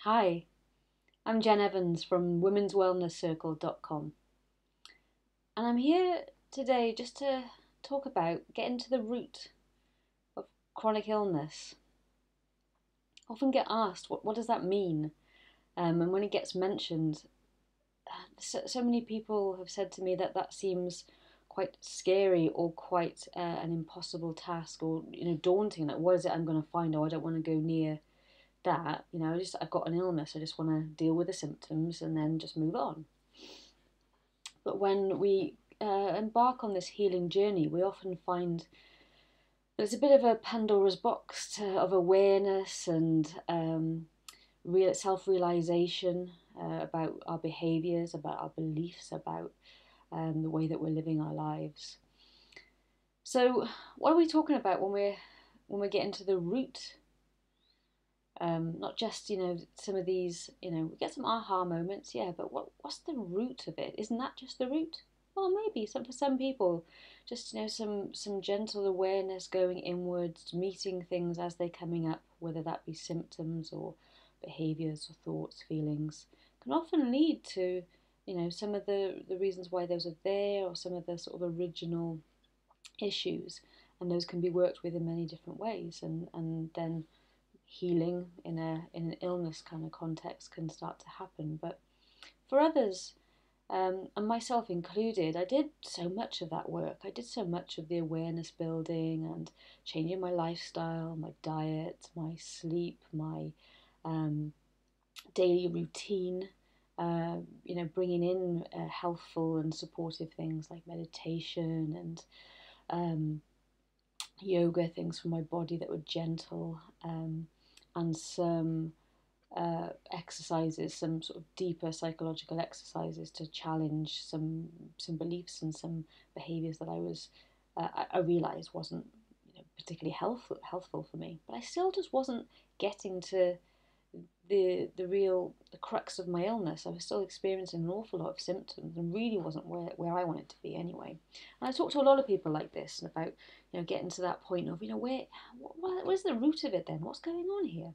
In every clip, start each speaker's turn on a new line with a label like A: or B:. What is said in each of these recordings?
A: Hi, I'm Jen Evans from womenswellnesscircle.com, and I'm here today just to talk about getting to the root of chronic illness. I often get asked, what does that mean? And when it gets mentioned, so many people have said to me that that seems quite scary or quite an impossible task or daunting. Like, what is it I'm going to find? Oh, I don't want to go near that. I've got an illness. I just want to deal with the symptoms and then just move on. But when we embark on this healing journey, we often find there's a bit of a Pandora's box of awareness and real self-realization about our behaviors, about our beliefs, about the way that we're living our lives. So, what are we talking about when we get into the root? Not just some of these we get some aha moments, yeah, but what's the root of it? Isn't that just the root? Well, maybe for some people, just some gentle awareness going inwards, meeting things as they're coming up, whether that be symptoms or behaviors or thoughts, feelings, can often lead to some of the reasons why those are there, or some of the sort of original issues, and those can be worked with in many different ways, and then healing in an illness kind of context can start to happen. But for others, and myself included, I did so much of that work. I did so much of the awareness building and changing my lifestyle, my diet, my sleep, my daily routine. Bringing in healthful and supportive things like meditation and yoga, things for my body that were gentle, and some exercises, some sort of deeper psychological exercises to challenge some beliefs and some behaviours that I realised wasn't particularly healthful for me. But I still just wasn't getting to the crux of my illness. I was still experiencing an awful lot of symptoms and really wasn't where I wanted to be anyway. And I talked to a lot of people like this about getting to that point of where's the root of it then? What's going on here?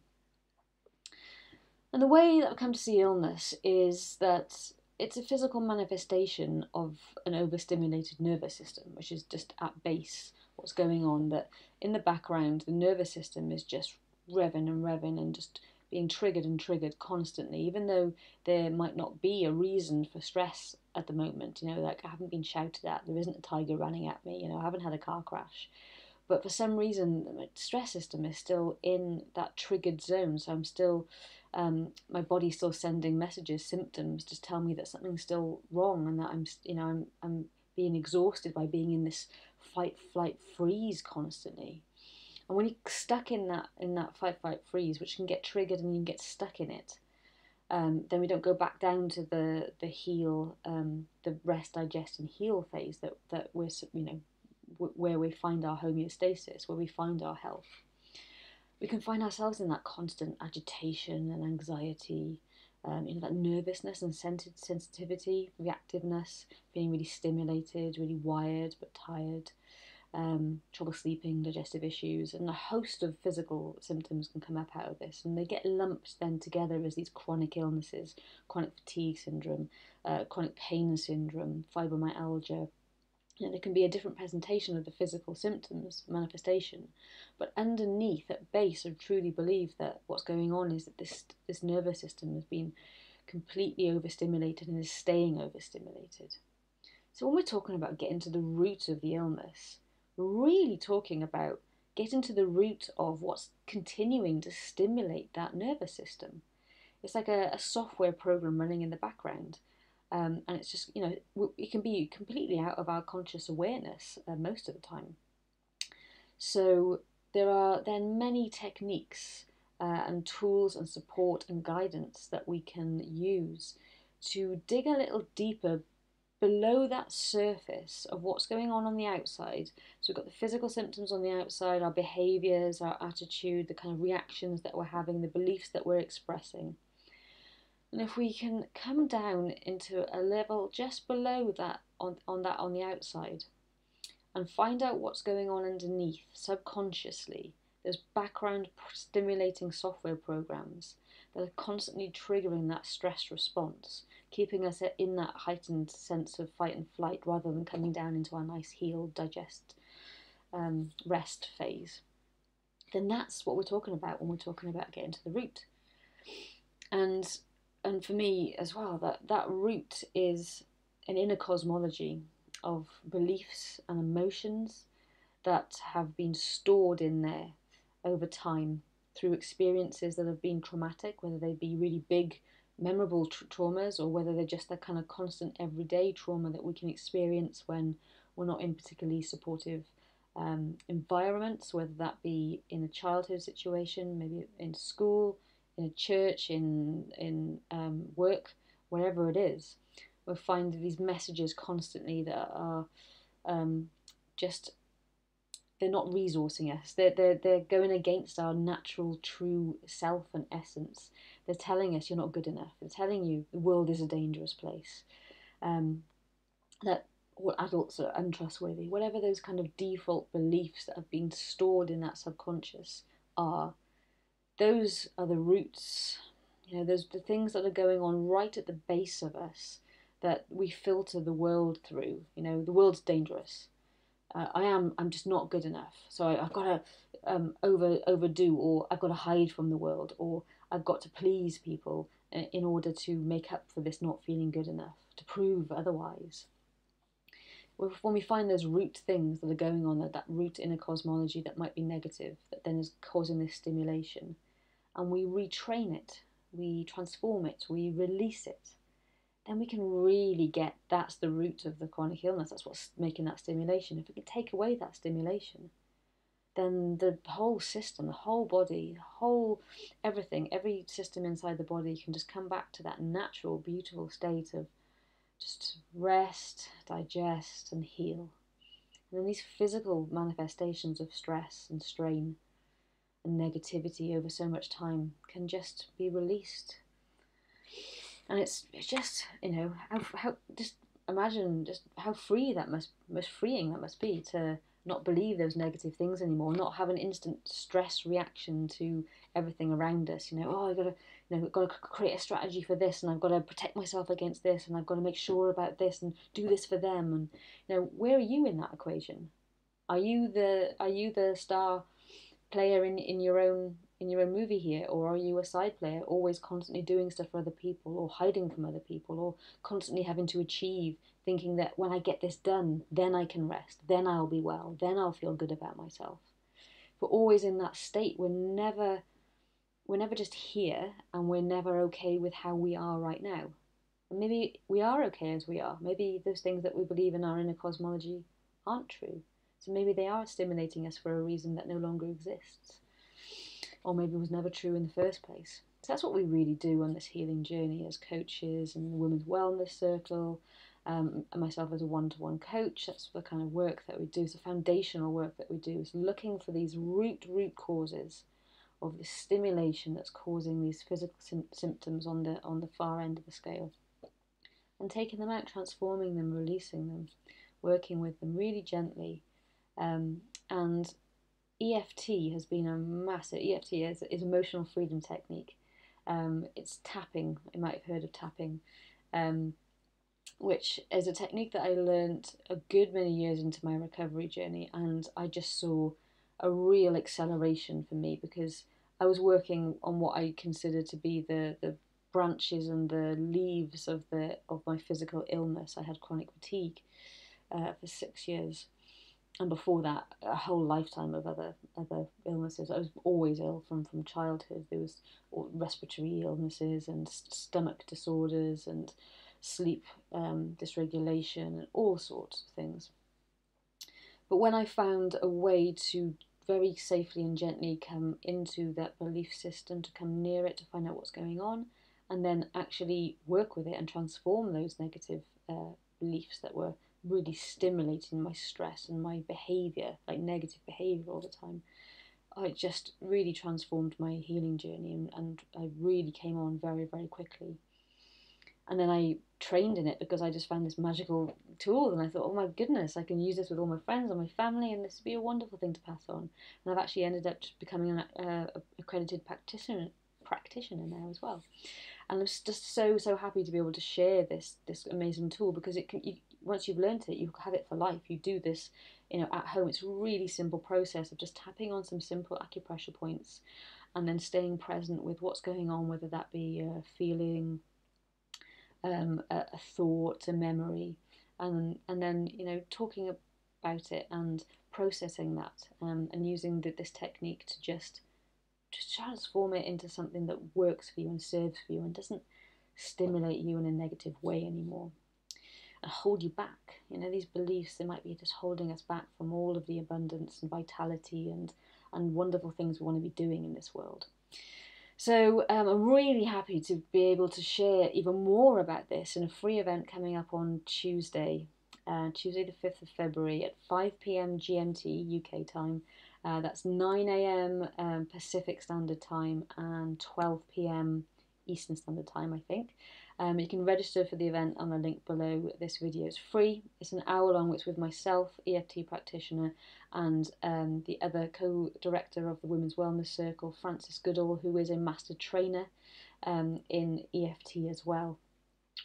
A: And the way that I come to see illness is that it's a physical manifestation of an overstimulated nervous system, which is just at base what's going on. That in the background, the nervous system is just revving and revving and just being triggered and triggered constantly, even though there might not be a reason for stress at the moment. Like I haven't been shouted at, there isn't a tiger running at me, I haven't had a car crash. But for some reason, the stress system is still in that triggered zone. So I'm still, my body's still sending messages, symptoms, to tell me that something's still wrong, and that I'm being exhausted by being in this fight, flight, freeze constantly. And when you're stuck in that fight, fight, freeze, which can get triggered and you can get stuck in it, then we don't go back down to the heal, the rest, digest, and heal phase that we're where we find our homeostasis, where we find our health. We can find ourselves in that constant agitation and anxiety, that nervousness and sensitivity, reactiveness, being really stimulated, really wired but tired, trouble sleeping, digestive issues, and a host of physical symptoms can come up out of this, and they get lumped then together as these chronic illnesses: chronic fatigue syndrome, chronic pain syndrome, fibromyalgia. There can be a different presentation of the physical symptoms, manifestation, but underneath, at base, I truly believe that what's going on is that this nervous system has been completely overstimulated and is staying overstimulated. So when we're talking about getting to the root of the illness, we're really talking about getting to the root of what's continuing to stimulate that nervous system. It's like a software program running in the background. And it's just, it can be completely out of our conscious awareness most of the time. So there are then many techniques and tools and support and guidance that we can use to dig a little deeper below that surface of what's going on the outside. So we've got the physical symptoms on the outside, our behaviors, our attitude, the kind of reactions that we're having, the beliefs that we're expressing. And if we can come down into a level just below that on the outside and find out what's going on underneath subconsciously, those background stimulating software programs that are constantly triggering that stress response, keeping us in that heightened sense of fight and flight rather than coming down into our nice heal, digest, rest phase, then that's what we're talking about when we're talking about getting to the root. And for me as well, that root is an inner cosmology of beliefs and emotions that have been stored in there over time through experiences that have been traumatic, whether they be really big, memorable traumas, or whether they're just that kind of constant everyday trauma that we can experience when we're not in particularly supportive environments, whether that be in a childhood situation, maybe in school, in a church, in work, wherever it is. We find these messages constantly that are just, they're not resourcing us. They're going against our natural, true self and essence. They're telling us you're not good enough. They're telling you the world is a dangerous place. That all adults are untrustworthy. Whatever those kind of default beliefs that have been stored in that subconscious are, those are the roots. You know, those the things that are going on right at the base of us that we filter the world through. You know, the world's dangerous. I'm just not good enough. So I've got to overdo, or I've got to hide from the world, or I've got to please people in order to make up for this not feeling good enough, to prove otherwise. When we find those root things that are going on, that root inner cosmology that might be negative, that then is causing this stimulation, and we retrain it, we transform it, we release it, then we can really get, that's the root of the chronic illness. That's what's making that stimulation. If we can take away that stimulation, then the whole system, the whole body, the whole everything, every system inside the body can just come back to that natural, beautiful state of just rest, digest, and heal. And then these physical manifestations of stress and strain and negativity over so much time can just be released. And it's just, you know, how just imagine just how freeing that must be, to not believe those negative things anymore, not have an instant stress reaction to everything around us. You know, oh, I've got to, you know, got to create a strategy for this, and I've got to protect myself against this, and I've got to make sure about this and do this for them. And you know, where are you in that equation? Are you the star player in your own movie here, or are you a side player, always constantly doing stuff for other people, or hiding from other people, or constantly having to achieve, thinking that when I get this done, then I can rest, then I'll be well, then I'll feel good about myself. If we're always in that state, we're never just here, and we're never okay with how we are right now. And maybe we are okay as we are. Maybe those things that we believe in our inner cosmology aren't true. So maybe they are stimulating us for a reason that no longer exists, or maybe was never true in the first place. So that's what we really do on this healing journey as coaches and the Women's Wellness Circle, and myself as a one-to-one coach. That's the kind of work that we do. It's the foundational work that we do, is looking for these root causes of the stimulation that's causing these physical symptoms on the far end of the scale, and taking them out, transforming them, releasing them, working with them really gently. And EFT has been a massive, EFT is emotional freedom technique. It's tapping, you might have heard of tapping, which is a technique that I learned a good many years into my recovery journey, and I just saw a real acceleration for me, because I was working on what I consider to be the branches and the leaves of my physical illness. I had chronic fatigue for 6 years, and before that, a whole lifetime of other illnesses. I was always ill from childhood. There was respiratory illnesses and stomach disorders and sleep dysregulation and all sorts of things. But when I found a way to very safely and gently come into that belief system, to come near it, to find out what's going on, and then actually work with it and transform those negative beliefs that were really stimulating my stress and my behaviour, like negative behaviour all the time, it just really transformed my healing journey, and I really came on very, very quickly. And then I trained in it because I just found this magical tool, and I thought, oh my goodness, I can use this with all my friends and my family, and this would be a wonderful thing to pass on. And I've actually ended up just becoming an accredited practitioner now as well. And I'm just so happy to be able to share this amazing tool, because it can, once you've learned it, you have it for life. You do this, at home. It's a really simple process of just tapping on some simple acupressure points, and then staying present with what's going on, whether that be a feeling, a thought, a memory, and then talking about it and processing that, and using this technique to just transform it into something that works for you and serves for you and doesn't stimulate you in a negative way anymore and hold you back. These beliefs, they might be just holding us back from all of the abundance and vitality and wonderful things we want to be doing in this world. So I'm really happy to be able to share even more about this in a free event coming up on Tuesday, Tuesday the 5th of February at 5 p.m. GMT UK time. That's 9 a.m. Pacific Standard Time and 12 p.m. Eastern Standard Time, I think. You can register for the event on the link below this video. It's free. It's an hour long. It's with myself, EFT practitioner, and the other co-director of the Women's Wellness Circle, Frances Goodall, who is a master trainer in EFT as well.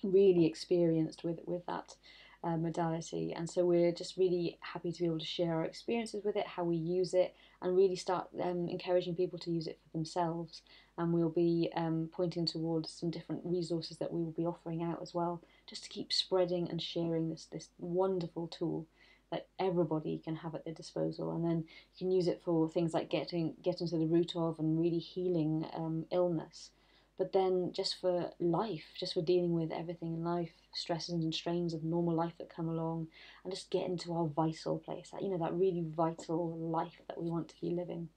A: Really experienced with that modality, and so we're just really happy to be able to share our experiences with it, how we use it, and really start encouraging people to use it for themselves. And we'll be pointing towards some different resources that we will be offering out as well, just to keep spreading and sharing this wonderful tool that everybody can have at their disposal. And then you can use it for things like getting to the root of and really healing illness. But then just for life, just for dealing with everything in life, stresses and strains of normal life that come along, and just get into our vital place, that really vital life that we want to be living.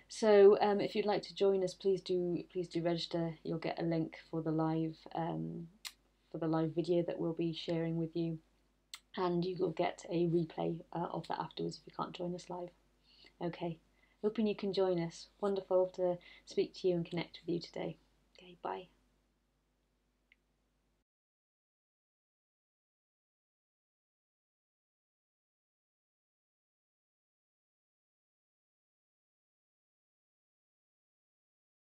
A: So if you'd like to join us, please do register. You'll get a link for the live video that we'll be sharing with you, and you will get a replay of that afterwards if you can't join us live. Okay. Hoping you can join us. Wonderful to speak to you and connect with you today. Okay, bye.